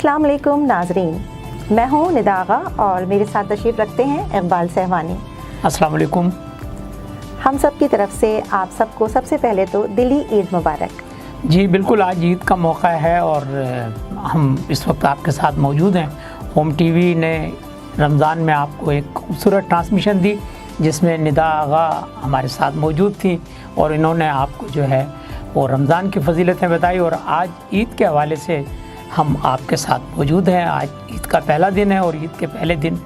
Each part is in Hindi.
अस्सलाम वालेकुम नाजरीन, मैं हूँ निदा आगा और मेरे साथ तशरीफ़ रखते हैं इकबाल सहवानी। अस्सलाम वालेकुम। हम सब की तरफ से आप सबको सबसे पहले तो दिली ईद मुबारक। जी बिल्कुल, आज ईद का मौका है और हम इस वक्त आपके साथ मौजूद हैं। होम टीवी ने रमज़ान में आपको एक खूबसूरत ट्रांसमिशन दी जिसमें निदा आगा हमारे साथ मौजूद थी और इन्होंने आपको जो है वो रमज़ान की फजीलतें बताई और आज ईद के हवाले से हम आपके साथ मौजूद हैं। आज ईद का पहला दिन है और ईद के पहले दिन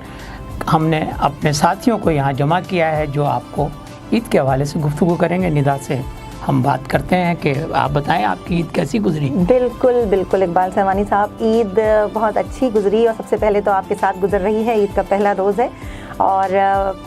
हमने अपने साथियों को यहाँ जमा किया है जो आपको ईद के हवाले से गुफ्तगू करेंगे। निदा से हम बात करते हैं कि आप बताएं आपकी ईद कैसी गुजरी। बिल्कुल बिल्कुल इकबाल सहवानी साहब, ईद बहुत अच्छी गुजरी और सबसे पहले तो आपके साथ गुजर रही है। ईद का पहला रोज़ है और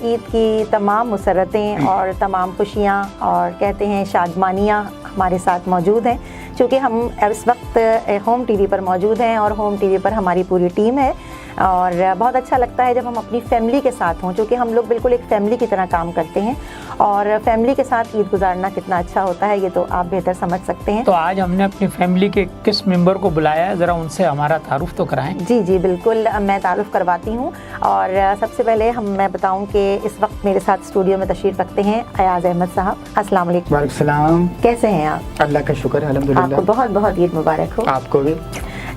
ईद की तमाम मुसरतें और तमाम खुशियाँ और कहते हैं शादमानियाँ हमारे साथ मौजूद हैं। चूँकि हम इस वक्त होम टीवी पर मौजूद हैं और होम टीवी पर हमारी पूरी टीम है और बहुत अच्छा लगता है जब हम अपनी फैमिली के साथ हों, क्योंकि हम लोग बिल्कुल एक फ़ैमिली की तरह काम करते हैं और फैमिली के साथ ईद गुजारना कितना अच्छा होता है ये तो आप बेहतर समझ सकते हैं। तो आज हमने अपनी फैमिली के किस मेंबर को बुलाया है, ज़रा उनसे हमारा तारुफ तो कराएं। जी जी बिल्कुल, मैं तारुफ करवाती हूँ और सबसे पहले मैं बताऊँ कि इस वक्त मेरे साथ स्टूडियो में तशरीफ़ रखते हैं अयाज़ अहमद साहब। अस्सलाम वालेकुम। वालेकुम सलाम। कैसे हैं आप? अल्लाह का शुक्र, अल्हम्दुलिल्लाह। आपको बहुत बहुत ईद मुबारक हो। आपको भी।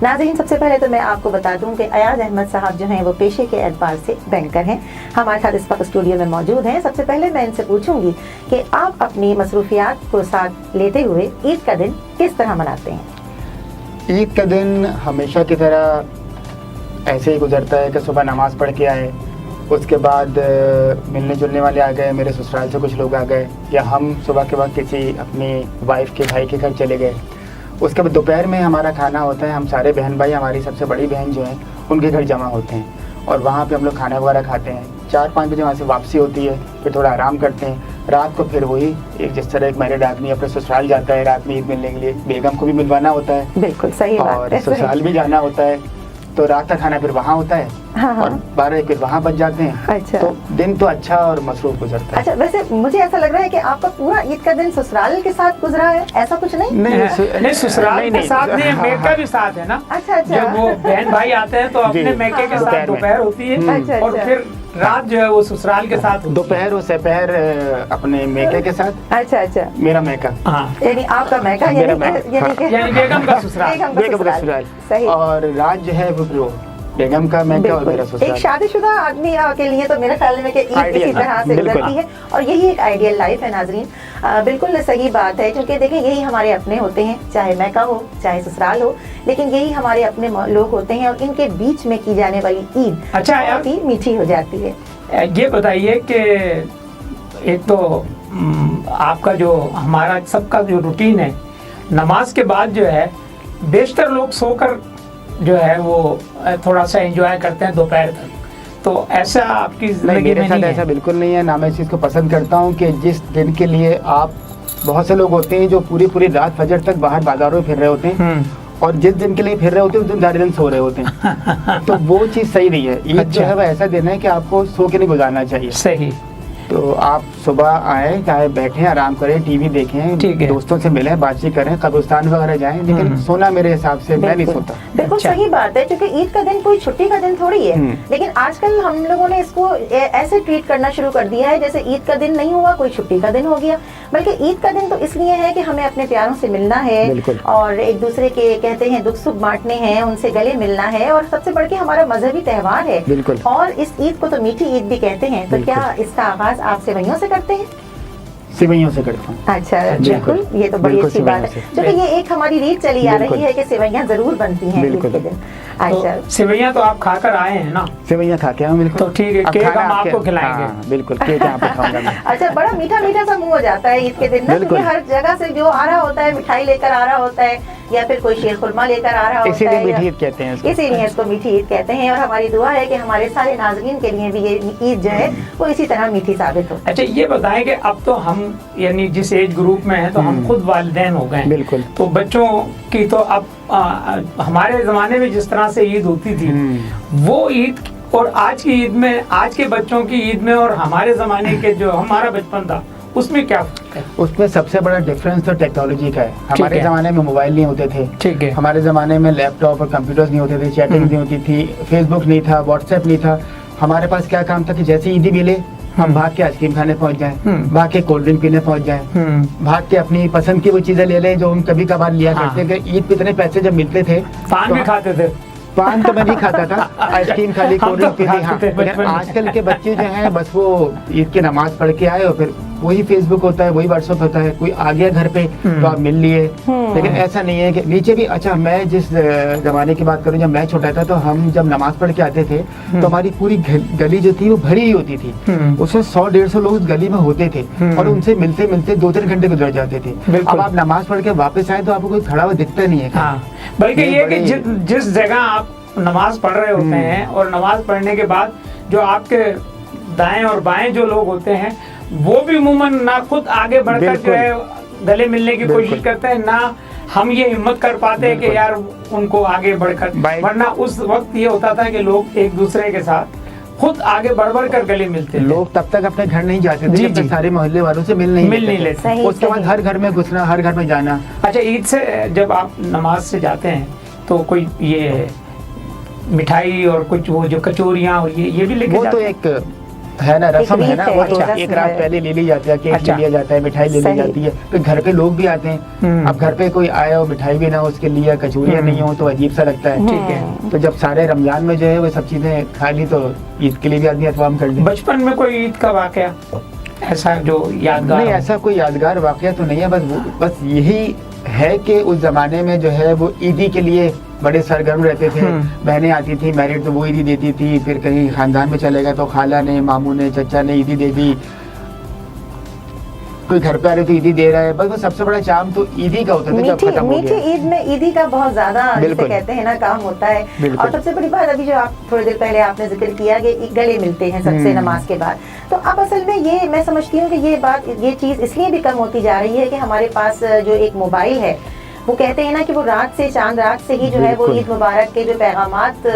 नाज़रीन, सबसे पहले तो मैं आपको बता दूं कि अयाज़ अहमद साहब जो हैं वो पेशे के एतबार से बैंकर हैं, हमारे साथ इस वक्त स्टूडियो में मौजूद हैं। सबसे पहले मैं इनसे पूछूंगी कि आप अपनी मसरूफियात को साथ लेते हुए ईद का दिन किस तरह मनाते हैं? ईद का दिन हमेशा की तरह ऐसे ही गुजरता है कि सुबह नमाज़ पढ़ के आए, उसके बाद मिलने जुलने वाले आ गए, मेरे ससुराल से कुछ लोग आ गए या हम सुबह के वक्त किसी अपनी वाइफ के भाई के घर चले गए। उसके बाद दोपहर में हमारा खाना होता है, हम सारे बहन भाई, हमारी सबसे बड़ी बहन जो है उनके घर जमा होते हैं और वहाँ पे हम लोग खाना वगैरह खाते हैं। 4-5 बजे वहाँ से वापसी होती है, फिर थोड़ा आराम करते हैं। रात को फिर वही एक जिस तरह एक मैरिड आदमी अपने ससुराल जाता है रात में ईद मिलने के लिए, बेगम को भी मिलवाना होता है। बिल्कुल सही बात और है, ससुराल भी जाना होता है, तो रात का खाना फिर वहाँ होता है। हाँ। और 12 फिर वहाँ बच जाते हैं। अच्छा। तो दिन तो अच्छा और मसरूफ गुजरता है। अच्छा, वैसे मुझे ऐसा लग रहा है कि आपका पूरा ईद का दिन ससुराल के साथ गुजरा है, ऐसा कुछ नहीं? नहीं, ससुराल के साथ नहीं, मेका भी साथ है ना। अच्छा अच्छा। जब वो बहन भाई आते हैं तो अपने मेके के साथ दोपहर होती है अच्छा, और अच्छा। फिर रात जो है वो ससुराल के साथ होती है। दोपहर और सपहर अपने मेके के साथ। अच्छा अच्छा, मेरा मेका। हाँ, यानी आपका मैका मेरा मैका, यानी बेगम का ससुराल। बेगम का ससुराल। सही। और रात जो है वो बेगम का मैका और मेरा ससुराल। एक शादीशुदा आदमी के लिए तो मेरे ख्याल में कि ईद इसी तरह से गुजरती है और यही एक आइडियल लाइफ है। नाजरीन, बिल्कुल सही बात है, क्योंकि देखें यही हमारे अपने होते हैं, चाहे मैका हो चाहे ससुराल हो, लेकिन यही हमारे अपने लोग होते हैं और इनके बीच में की जाने वाली ईद अच्छा बहुत ही मीठी हो जाती है। ये बताइए कि एक तो आपका जो हमारा सबका जो रूटीन है, नमाज के बाद जो है बेशतर लोग सोकर जो है वो थोड़ा सा एंजॉय करते हैं दोपहर तक, तो ऐसा आपकी जिंदगी मेरे में साथ नहीं ऐसा है? बिल्कुल नहीं है ना। मैं इस चीज़ को पसंद करता हूँ कि जिस दिन के लिए आप, बहुत से लोग होते हैं जो पूरी पूरी रात फजर तक बाहर बाजारों में फिर रहे होते हैं और जिस दिन के लिए फिर रहे होते हैं उस दिन सारे दिन सो रहे होते हैं। तो वो चीज़ सही नहीं है। ईद जो है वो ऐसा दिन है कि आपको सो के नहीं गुजारना चाहिए। सही। तो आप सुबह आए, चाहे बैठें, आराम करें, टीवी देखें, दोस्तों से मिलें, बातचीत करें, कब्रिस्तान वगैरह जाएं, लेकिन सोना मेरे हिसाब से मैं नहीं सोता। बिल्कुल सही बात है, क्योंकि ईद का दिन कोई छुट्टी का दिन थोड़ी है, लेकिन आजकल हम लोगों ने इसको ऐसे ट्रीट करना शुरू कर दिया है जैसे ईद का दिन नहीं हुआ कोई छुट्टी का दिन हो गया। बल्कि ईद का दिन तो इसलिए है कि हमें अपने प्यारों से मिलना है और एक दूसरे के कहते हैं दुख सुख बांटने हैं, उनसे गले मिलना है और सबसे बढ़ के हमारा मजहबी त्योहार है और इस ईद को तो मीठी ईद भी कहते हैं। तो क्या इसका आगाज आप सेवइयों से करते हैं? सेवइयों से करता हूँ। अच्छा, बिल्कुल, ये तो बड़ी अच्छी बात है, क्योंकि ये एक हमारी रीत चली आ रही है कि सेवइयां जरूर बनती हैं ईद के दिन। अच्छा, सेवइयां तो आप खाकर आए हैं ना? सेवइयां खा के आए, बिल्कुल। तो ठीक है, केक हम आपको खिलाएंगे। बिल्कुल, केक आपको खाऊंगा मैं। अच्छा, बड़ा मीठा मीठा सा मुंह हो जाता है ईद के दिन ना, क्योंकि हर जगह से जो आ रहा होता है मिठाई लेकर आ रहा होता है या फिर कोई शीर खुरमा लेकर आ रहा होता है, इसीलिए मीठी ईद कहते हैं इसको। इसीलिए इसको मीठी ईद कहते हैं और हमारी दुआ है कि हमारे सारे नाज़रीन के लिए भी ये ईद जो है वो इसी तरह मीठी साबित हो। अच्छा, ये बताएं कि अब तो हम यानी जिस एज ग्रुप में हैं तो हम खुद वालिदैन हो गए, बिल्कुल, तो बच्चों की तो अब हमारे ज़माने में जिस तरह से ईद होती थी वो ईद और आज की ईद में, आज के बच्चों की ईद में और हमारे ज़माने के जो हमारा बचपन था उसमें क्या फर्क है? उसमें सबसे बड़ा डिफरेंस तो टेक्नोलॉजी का है। हमारे है। ज़माने में मोबाइल नहीं होते थे, ठीक है। हमारे ज़माने में लैपटॉप और कंप्यूटर्स नहीं होते थे, चैटिंग नहीं होती थी, फेसबुक नहीं था, व्हाट्सएप नहीं था। हमारे पास क्या काम था कि जैसे ईदी मिले हम भाग के आइसक्रीम खाने पहुंच जाएं, भाग के कोल्ड ड्रिंक पीने पहुंच जाएं, भाग के अपनी पसंद की वो चीज़ें ले लें जो हम कभी कभार लिया करते थे। ईद पे इतने पैसे जब मिलते थे, पान भी खाते थे। पान तो मैं नहीं खाता था, आइसक्रीम खाली, कोल्ड ड्रिंक पीली। हाँ, लेकिन आजकल के बच्चे जो हैं बस वो ईद की नमाज पढ़ के आए और फिर वही फेसबुक होता है, वही व्हाट्सएप होता है, कोई आ गया घर पे तो आप मिल लिए। लेकिन ऐसा नहीं है कि नीचे भी, अच्छा मैं जिस जमाने की बात करूं, जब मैं छोटा था तो हम जब नमाज पढ़ के आते थे तो हमारी पूरी गली जो थी वो भरी ही होती थी। उसमें 100-150 लोग उस गली में होते थे और उनसे मिलते मिलते 2-3 घंटे गुजर जाते थे। अब आप नमाज पढ़ के वापस आए तो आपको कोई खड़ा हुआ दिखता नहीं है। हाँ, बल्कि ये कि जिस जगह आप नमाज पढ़ रहे होते हैं और नमाज पढ़ने के बाद जो आपके दाएं और बाएं जो लोग होते हैं वो भी उमूमन ना खुद आगे बढ़कर जो है गले मिलने की कोशिश करते हैं, ना हम ये हिम्मत कर पाते हैं कि यार उनको आगे बढ़कर, वरना उस वक्त ये होता था कि लोग एक दूसरे के साथ खुद आगे बढ़ कर गले मिलते थे। लोग तब तक अपने घर नहीं जाते थे जब तक सारे मोहल्ले वालों से मिल नहीं लेते। उसके बाद हर घर में घुसना, हर घर में जाना। अच्छा, ईद से जब आप नमाज से जाते हैं तो कोई ये मिठाई और कुछ वो जो कचौरियाँ और ये भी लेके वो तो एक है ना, रस्म है ना, वो तो एक रात पहले ले ली जाती है, केक ले लिया जाता है, मिठाई ले ली जाती है। फिर घर पे लोग भी आते हैं, अब घर पे कोई आया हो मिठाई भी ना हो उसके लिए, कचौरियाँ नहीं हो तो अजीब सा लगता है। ठीक है। तो जब सारे रमजान में जो है वो सब चीजें खा ली तो ईद के लिए भी आदमी अहतमाम कर ले। बचपन में कोई ईद का वाकया ऐसा जो यादगार? नहीं, ऐसा कोई यादगार वाकया तो नहीं है, बस यही है कि उस जमाने में जो है वो ईदी के लिए बड़े सरगर्म रहते थे। बहनें आती थी मैरिड तो वो ईदी देती थी, फिर कहीं खानदान में चले गए तो खाला ने, मामू ने, चचा ने ईदी दे दी, कोई घर पे आ रहे तो ईदी दे रहा है। बस वो सबसे बड़ा चाम तो ईदी का होता था जब खत्म हो गया। मीठी ईद में ईदी का बहुत ज्यादा जिसे कहते हैं ना काम होता है। और सबसे बड़ी बात अभी जो आप थोड़ी देर पहले आपने जिक्र किया कि गले मिलते हैं सबसे नमाज के बाद, तो अब असल में ये मैं समझती हूँ कि ये चीज इसलिए भी कम होती जा रही है कि हमारे पास जो एक मोबाइल है, वो कहते हैं ना कि वो रात से चांद रात से ही जो है वो ईद मुबारक के जो पैगामात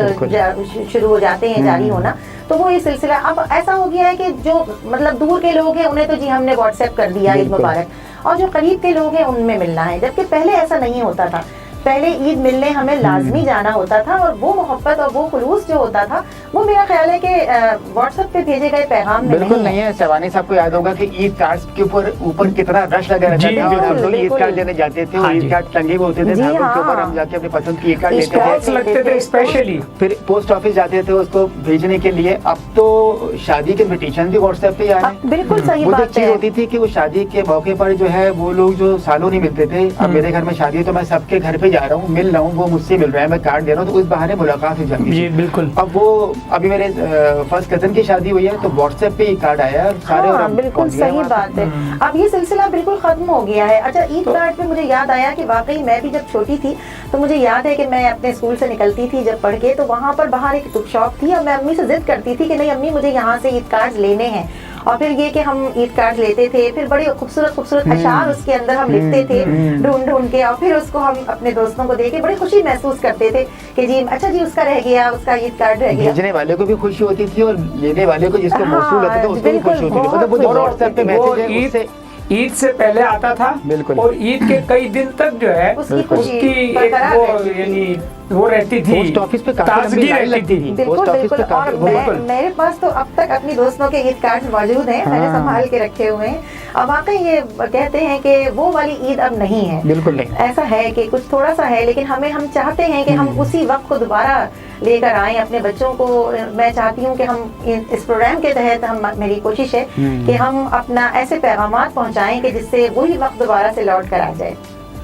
शुरू हो जाते हैं जारी होना, तो वो ये सिलसिला अब ऐसा हो गया है कि जो मतलब दूर के लोग हैं उन्हें तो जी हमने व्हाट्सएप कर दिया ईद मुबारक, और जो करीब के लोग हैं उनमें मिलना है, जबकि पहले ऐसा नहीं होता था। पहले ईद मिलने हमें लाजमी जाना होता था और वो मोहब्बत और वो खुलूस जो होता था वो मेरा ख्याल है कि व्हाट्सएप पे भेजे गए पैगाम में बिल्कुल नहीं है। सवानी साहब को याद होगा कि ईद कार्ड के ऊपर कितना रश लगा रहता था और हम लोग ईद कार्ड लेने जाते थे और ईद कार्ड टंगे हुए होते थे धागों के ऊपर, हम जाके अपनी पसंद की ईद कार्ड लेते थे स्पेशली। फिर पोस्ट ऑफिस जाते थे उसको भेजने के लिए। अब तो शादी के इन्विटेशन भी व्हाट्सएप पे आ रहे हैं। बिल्कुल सही वो बात चीज होती थी कि वो शादी के मौके पर जो है वो लोग जो सालों नहीं मिलते थे, अब मेरे घर में शादी है तो मैं सबके घर पे जा रहा हूँ, मिल रहा हूँ, वो मुझसे मिल रहा है, मैं कार्ड दे रहा हूँ, तो उस बहाने मुलाकात हो जाती है। बिल्कुल। अब वो अभी मेरे फर्स्ट कजन की शादी हुई है तो व्हाट्सएप पे ही कार्ड आया है सारे। हाँ, बिल्कुल सही बात है। अब ये सिलसिला बिल्कुल खत्म हो गया है। अच्छा, ईद कार्ड पे मुझे याद आया कि वाकई मैं भी जब छोटी थी तो मुझे याद है कि मैं अपने स्कूल से निकलती थी जब पढ़ के, तो वहाँ पर बाहर एक बुक शॉप थी और मैं अम्मी से जिद करती थी कि नहीं अम्मी मुझे यहाँ से ईद कार्ड लेने हैं। और फिर ये कि हम ईद कार्ड लेते थे, फिर बड़े खूबसूरत अशार उसके अंदर हम लिखते थे ढूंढ के, और फिर उसको हम अपने दोस्तों को देके बड़ी खुशी महसूस करते थे कि जी अच्छा जी उसका रह गया, उसका ईद कार्ड रह गया। भेजने वाले को भी खुशी होती थी और लेने वाले को जिसको मौसूल होता था उसको भी खुशी होती थी। मतलब वो जो व्हाट्सएप पे मैसेज है उससे ईद से पहले आता था और ईद के कई दिन तक जो है उसकी एक वो यानी वो रहती थी, पोस्ट ऑफिस पे ताजगी रहती थी। बिल्कुल। और मेरे पास तो अब तक अपनी दोस्तों के ईद कार्ड मौजूद हैं, मैंने संभाल के रखे हुए हैं। अब वाकई ये कहते हैं कि वो वाली ईद अब नहीं है, बिल्कुल नहीं। ऐसा है कि कुछ थोड़ा सा है, लेकिन हम चाहते हैं कि हम उसी वक्त को दोबारा लेकर आए अपने बच्चों को। मैं चाहती हूँ कि हम इस प्रोग्राम के तहत मेरी कोशिश है कि हम अपना ऐसे पैगामात पहुँचाएं कि जिससे वही वक्त दोबारा से लौट कर आ जाए।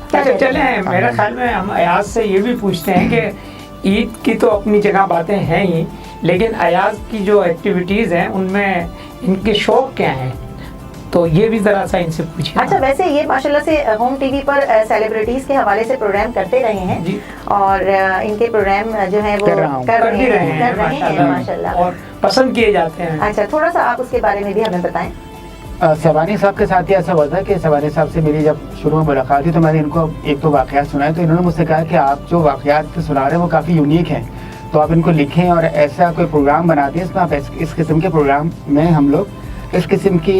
अच्छा चले, मेरे ख्याल में हम अयाज से ये भी पूछते हैं कि ईद की तो अपनी जगह बातें हैं ही, लेकिन अयाज की जो एक्टिविटीज़ हैं उनमें इनके शौक क्या हैं, तो ये भी ज़रा सा इनसे पूछिए। अच्छा, वैसे ये माशाल्लाह से होम टीवी पर सेलिब्रिटीज़ के हवाले से प्रोग्राम करते रहे हैं जी, और इनके प्रोग्राम जो है वो कर रहे हैं माशाल्लाह और पसंद किए जाते हैं। अच्छा, थोड़ा सा आप उसके बारे में भी हमें बताएं। सवानी साहब के साथ ही ऐसा हुआ था कि सवानी साहब से मेरी जब शुरू में मुलाकात हुई तो मैंने इनको एक तो वाक़यात सुनाए, तो इन्होंने मुझसे कहा कि आप जो वाक़यात सुना रहे हैं वो काफ़ी यूनिक हैं, तो आप इनको लिखें और ऐसा कोई प्रोग्राम बना दें इसमें आप इस किस्म के प्रोग्राम में हम लोग इस किस्म की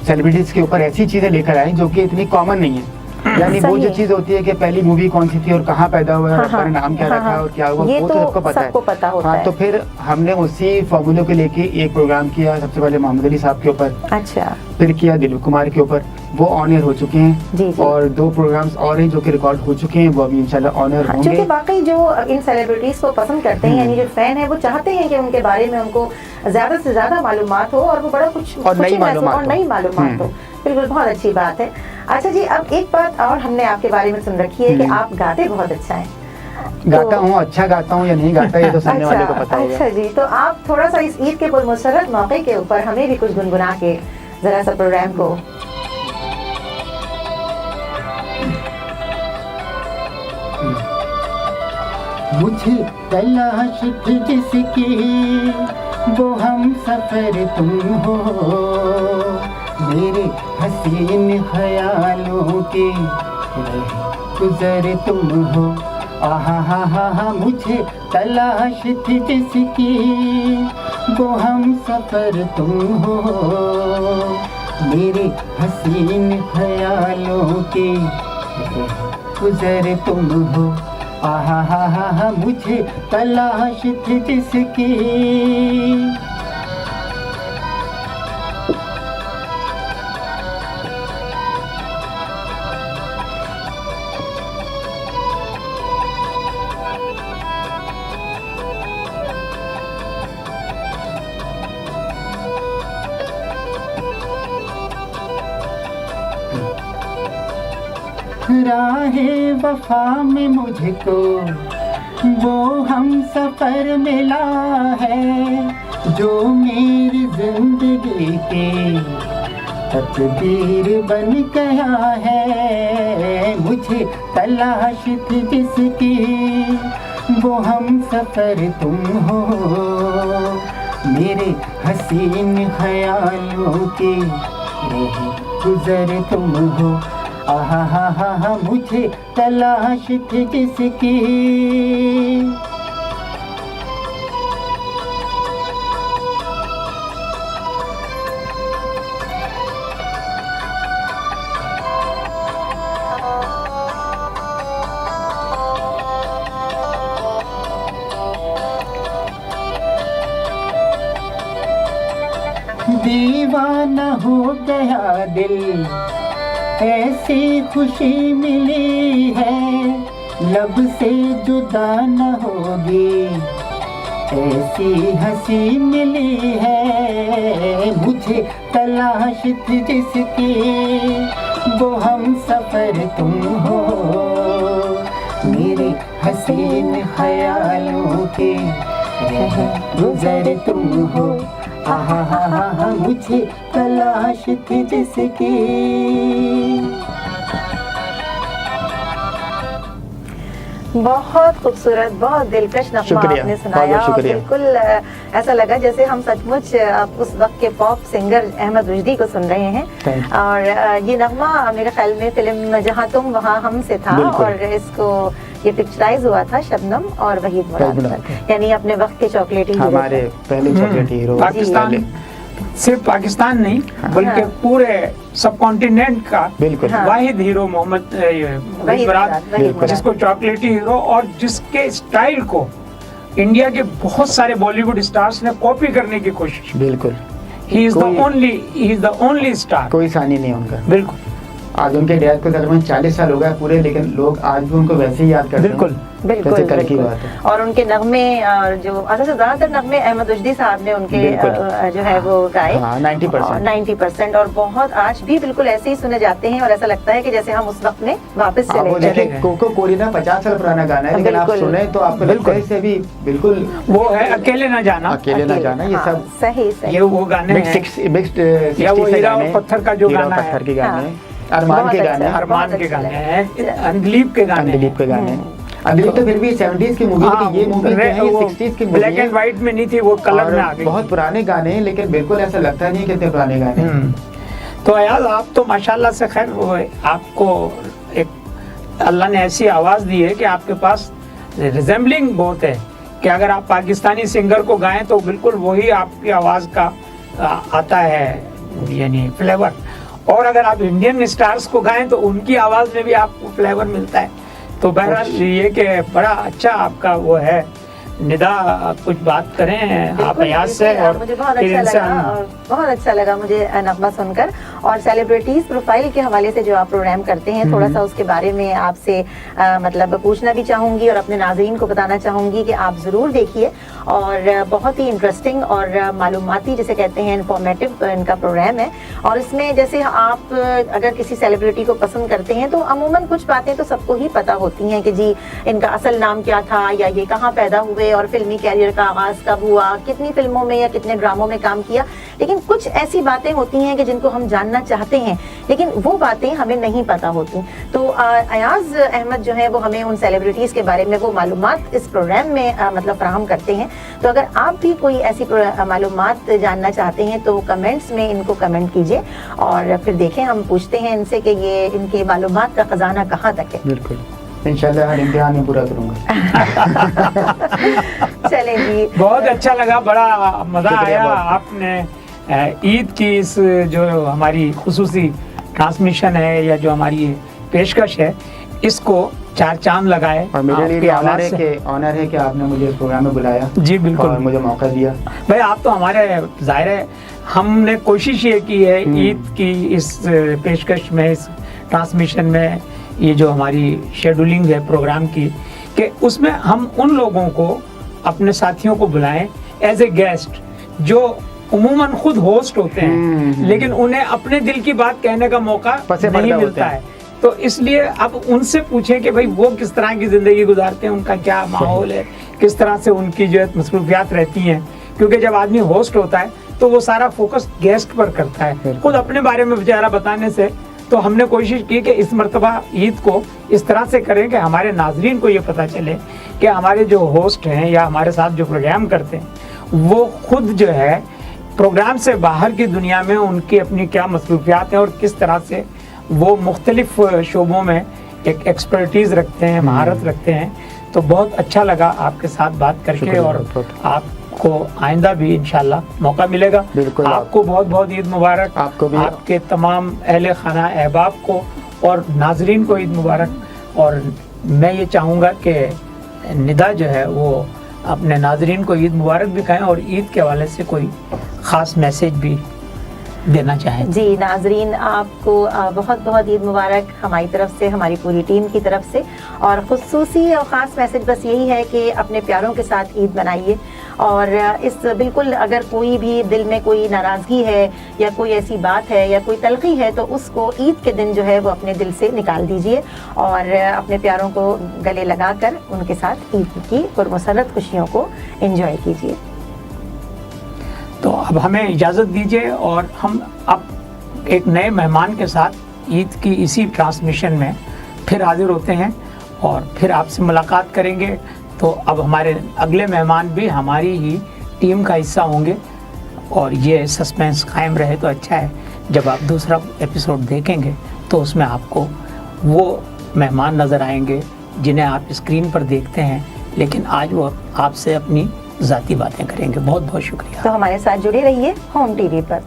सेलिब्रिटीज के ऊपर ऐसी चीजें लेकर आए जो कि इतनी कॉमन नहीं है। यानी वो सही जो है। चीज होती है कि पहली मूवी कौन सी थी और कहाँ पैदा हुआ है, हाँ, रब्बर ने नाम क्या हाँ, रखा हाँ। और क्या हुआ, ये वो तो तो सबको पता है। सबको पता होता हाँ, है। तो फिर हमने उसी फॉर्मूले को लेके एक प्रोग्राम किया, सबसे पहले मोहम्मद अली साहब के ऊपर, अच्छा फिर किया दिलीप कुमार के ऊपर, वो ऑन एयर हो चुके हैं। जी, जी। और 2 प्रोग्राम्स और हैं जो कि रिकॉर्ड हो चुके हैं, वो अभी इंशाल्लाह ऑन एयर हाँ, होंगे। क्योंकि वाकई जो इन सेलिब्रिटीज को पसंद करते हैं, यानी जो फैन है वो चाहते हैं कि उनके बारे में उनको ज्यादा से ज्यादा मालूमात हो और वो बड़ा कुछ और नई खुशी महसूस- मालूमात और हो। नई मालूमात हो। बिल्कुल, बहुत अच्छी बात है। अच्छा जी, अब एक बात और हमने आपके बारे में सुन रखी है कि आप गाते बहुत अच्छा है। गाता हूँ, अच्छा गाता हूँ या नहीं गाता ये तो सुनने वाले को पता होगा। अच्छा जी, तो आप थोड़ा सा इस ईद के पुरमसरत मौके के ऊपर हमें भी कुछ गुनगुना के जरा सा प्रोग्राम को। मुझे तलाश थी जिसकी, वो हम सफर तुम हो, मेरे हसीन ख्यालों के गुजर तुम हो। आहा हा हा हा, मुझे तलाश थी जिसकी, वो हम सफर तुम हो, मेरे हसीन ख्यालों के गुजर तुम हो। आहा हा हा हा, मुझे तलाश थी जिसकी। राहे वफा में मुझको वो हम सफर मिला है, जो मेरी जिंदगी के तकदीर बन गया है। मुझे तलाश थी जिसकी, वो हम सफर तुम हो, मेरे हसीन ख्यालों के गुजर तुम हो। आहा हा हा हा, मुझे तलाश थी जिसकी। दीवाना हो गया दिल, ऐसी खुशी मिली है, लब से जुदा न होगी, ऐसी हंसी मिली है। मुझे तलाश थी जिसकी, वो हम सफर तुम हो, मेरे हसीन ख्यालों के गुजर तुम हो। आहा हा हा हा, मुझे तलाश थी जिसकी। बहुत खूबसूरत, बहुत दिलकश नगमा शुक्रिया, आपने बहुत सुनाया बहुत और शुक्रिया। बिल्कुल ऐसा लगा जैसे हम सचमुच उस वक्त के पॉप सिंगर अहमद रुश्दी को सुन रहे हैं। Thank you. और ये नगमा मेरे ख्याल में फिल्म जहाँ तुम वहाँ हम से था बिल्कुल। और इसको ये पिक्चराइज हुआ था शबनम और वहीद मुराद मुराद पर, यानी अपने वक्त के चॉकलेटी हीरो हमारे पहले चॉकलेट हीरो पाकिस्तान, सिर्फ पाकिस्तान नहीं बल्कि हाँ। पूरे सब कॉन्टिनेंट का बिल्कुल हाँ। वाहिद हीरो मोहम्मद वहीद मुराद, मुराद। जिसको चॉकलेटी हीरो और जिसके स्टाइल को इंडिया के बहुत सारे बॉलीवुड स्टार्स ने कॉपी करने की कोशिश की। बिल्कुल, ही इज कोई- द ओनली स्टार। कोई सानी नहीं उनका। बिल्कुल आज उनके डेथ को तकरीबन 40 साल हो गए पूरे, लेकिन लोग आज भी उनको वैसे ही याद करते बिल्कुल, हैं बिल्कुल जैसे कल की बिल्कुल। बात है। और उनके नगमे जो अच्छा से ज्यादातर नगमे अहमद रुश्दी साहब ने उनके बिल्कुल। जो है वो गाए। हाँ, 90%। 90% और बहुत आज भी बिल्कुल ऐसे ही सुने जाते हैं और ऐसा लगता है कि जैसे हम उस वक्त में वापस आप वो चले देखिए, गए। कोको कोरिना 50 साल पुराना गाना है, लेकिन आप बिल्कुल। सुने तो आपको लगता है इसे भी बिल्कुल वो है अकेले ना जाना, अकेले ना जाना। ये हाँ, सब सही सही ये वो गाने हैं मिक्स्ड या वो हीरा और पत्थर का जो गाना है। पत्थर के हाँ। गाने, अरमान बहुत के अच्छा, गाने, अरमान बहुत के अच्छा गाने लगा। हैं, अंदलीब के गाने अंदलीब के गाने। हम्म। अंदलीब तो फिर भी 70s की मूवी है, ये मूवी जो है ये 60s की मूवी ब्लैक है एंड व्हाइट में नहीं थी, वो कलर में आ और गई। बहुत पुराने गाने हैं, लेकिन बिल्कुल ऐसा लगता नहीं है कितने पुराने गाने हैं। तो अयाज, आप तो माशाल्लाह से खैर आपको एक अल्लाह ने ऐसी आवाज़ दी है कि आपके पास रिजेंबलिंग बहुत है कि अगर आप पाकिस्तानी सिंगर को गाएं तो बिल्कुल वही आपकी आवाज़ का आता है, यानी फ्लेवर। और अगर आप इंडियन स्टार्स को गाएं तो उनकी आवाज़ में भी आपको फ्लेवर मिलता है। तो बहरहाल ये कि बड़ा अच्छा आपका वो है। निदा कुछ बात करें आप अयाज से, और मुझे बहुत फिर अच्छा इनसे लगा, हम- और बहुत अच्छा लगा मुझे नगमा सुनकर। और सेलिब्रिटीज प्रोफाइल के हवाले से जो आप प्रोग्राम करते हैं, थोड़ा सा उसके बारे में आपसे मतलब पूछना भी चाहूंगी और अपने नाजरीन को बताना चाहूंगी कि आप ज़रूर देखिए। और बहुत ही इंटरेस्टिंग और मालूमाती जिसे कहते हैं इंफॉर्मेटिव इनका प्रोग्राम है। और इसमें जैसे आप अगर किसी सेलिब्रिटी को पसंद करते हैं तो अमूमन कुछ बातें तो सबको ही पता होती हैं कि जी इनका असल नाम क्या था, या ये कहाँ पैदा हुए, और फिल्मी कैरियर का आगाज कब हुआ, कितनी फिल्मों में या कितने ड्रामों में काम किया। लेकिन कुछ ऐसी बातें होती हैं कि जिनको हम जानना चाहते हैं लेकिन वो बातें हमें नहीं पता होती। तो अयाज अहमद जो है वो हमें उन सेलिब्रिटीज़ के बारे में वो मालूमात इस प्रोग्राम में मतलब फराहम करते हैं। तो अगर आप भी कोई ऐसी मालूमात जानना चाहते हैं तो कमेंट्स में इनको कमेंट कीजिए और फिर देखें, हम पूछते हैं इनसे कि ये इनके मालूमात का खजाना कहाँ तक है। बिल्कुल, इंशाल्लाह हर इम्तिहान में पूरा करूँगा। चलें जी, बहुत अच्छा लगा, बड़ा मज़ा शुक्रिया आया। बहुत। आपने ईद की इस जो हमारी खुसूसी ट्रांसमिशन है या जो हमारी ये पेशकश है, इसको चार चांद लगाए। और मेरे लिए आपकी भी ऑनर आवाज़ है से। कि आपने मुझे इस प्रोग्राम में बुलाया। जी बिल्कुल, और मुझे मौका दिया। भाई आप तो हमारे ज़ाहिर है, हमने कोशिश ये की है ईद की इस पेशकश में, इस ट्रांसमिशन में, ये जो हमारी शेड्यूलिंग है प्रोग्राम की, कि उसमें हम उन लोगों को, अपने साथियों को बुलाएं एज ए गेस्ट जो उमूमन खुद होस्ट होते हैं लेकिन उन्हें अपने दिल की बात कहने का मौका पसे नहीं पर्दा होते मिलता हैं। है। तो इसलिए अब उनसे पूछें कि भाई वो किस तरह की ज़िंदगी गुजारते हैं, उनका क्या माहौल है, किस तरह से उनकी जो है मसरूफियात रहती हैं। क्योंकि जब आदमी होस्ट होता है तो वो सारा फोकस गेस्ट पर करता है, खुद अपने बारे में बेचारा बताने से। तो हमने कोशिश की कि इस मरतबा ईद को इस तरह से करें कि हमारे नाजरीन को ये पता चले कि हमारे जो होस्ट हैं या हमारे साथ जो प्रोग्राम करते हैं वो खुद जो है प्रोग्राम से बाहर की दुनिया में उनकी अपनी क्या मसरूफियात हैं और किस तरह से वो मुख्तलिफ शोबों में एक एक्सपर्टीज़ रखते हैं, महारत रखते हैं। तो बहुत अच्छा लगा आपके साथ बात करके, शुक्रिया और बहुत। आपको आइंदा भी इंशाल्लाह मौका मिलेगा। बिल्कुल, आपको बहुत बहुत ईद मुबारक, आपको भी, आपके तमाम अहले खाना अहबाब को और नाजरीन को ईद मुबारक। और मैं ये चाहूँगा कि निदा जो है वो अपने नाजरीन को ईद मुबारक भी कहें और ईद के हवाले से कोई ख़ास मैसेज भी देना चाहें। जी नाजरीन, आपको बहुत बहुत ईद मुबारक हमारी तरफ से, हमारी पूरी टीम की तरफ से। और ख़ुसूसी और ख़ास मैसेज बस यही है कि अपने प्यारों के साथ ईद मनाइए। और इस बिल्कुल अगर कोई भी दिल में कोई नाराज़गी है या कोई ऐसी बात है या कोई तलखी है तो उसको ईद के दिन जो है वो अपने दिल से निकाल दीजिए और अपने प्यारों को गले लगाकर उनके साथ ईद की पुरमसरत खुशियों को एंजॉय कीजिए। तो अब हमें इजाज़त दीजिए और हम अब एक नए मेहमान के साथ ईद की इसी ट्रांसमिशन में फिर हाजिर होते हैं और फिर आपसे मुलाकात करेंगे। तो अब हमारे अगले मेहमान भी हमारी ही टीम का हिस्सा होंगे और ये सस्पेंस कायम रहे तो अच्छा है। जब आप दूसरा एपिसोड देखेंगे तो उसमें आपको वो मेहमान नज़र आएंगे जिन्हें आप स्क्रीन पर देखते हैं, लेकिन आज वो आपसे अपनी ज़ाती बातें करेंगे। बहुत बहुत शुक्रिया। तो हमारे साथ जुड़े रहिए होम टीवी पर।